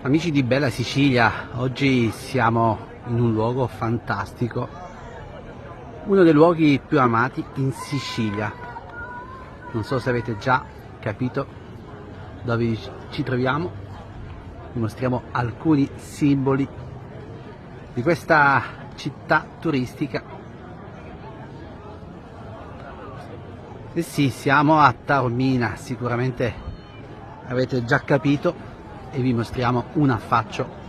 Amici di Bella Sicilia, oggi siamo in un luogo fantastico, uno dei luoghi più amati in Sicilia. Non so se avete già capito dove ci troviamo, vi mostriamo alcuni simboli di questa città turistica. E sì, siamo a Taormina, sicuramente avete già capito, e vi mostriamo un affaccio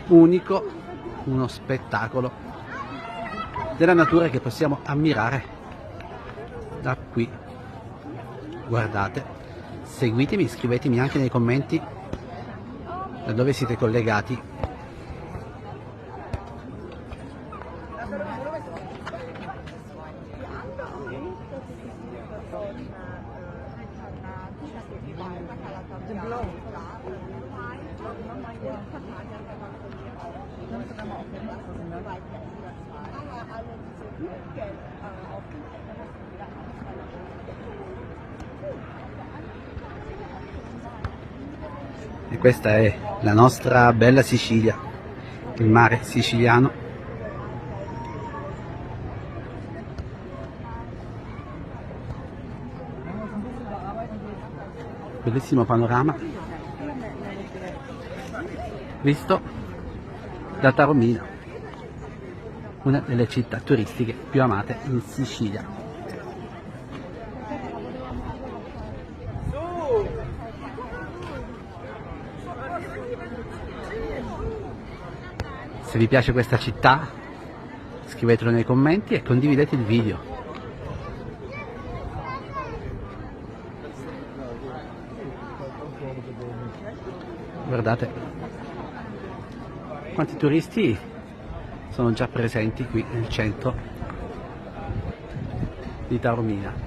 unico, uno spettacolo della natura che possiamo ammirare da qui. Guardate, seguitemi, iscrivetemi anche nei commenti da dove siete collegati. E questa è la nostra bella Sicilia, il mare siciliano. Bellissimo panorama visto da Taormina, una delle città turistiche più amate in Sicilia. Se vi piace questa città, scrivetelo nei commenti e condividete il video. Guardate quanti turisti sono già presenti qui nel centro di Taormina.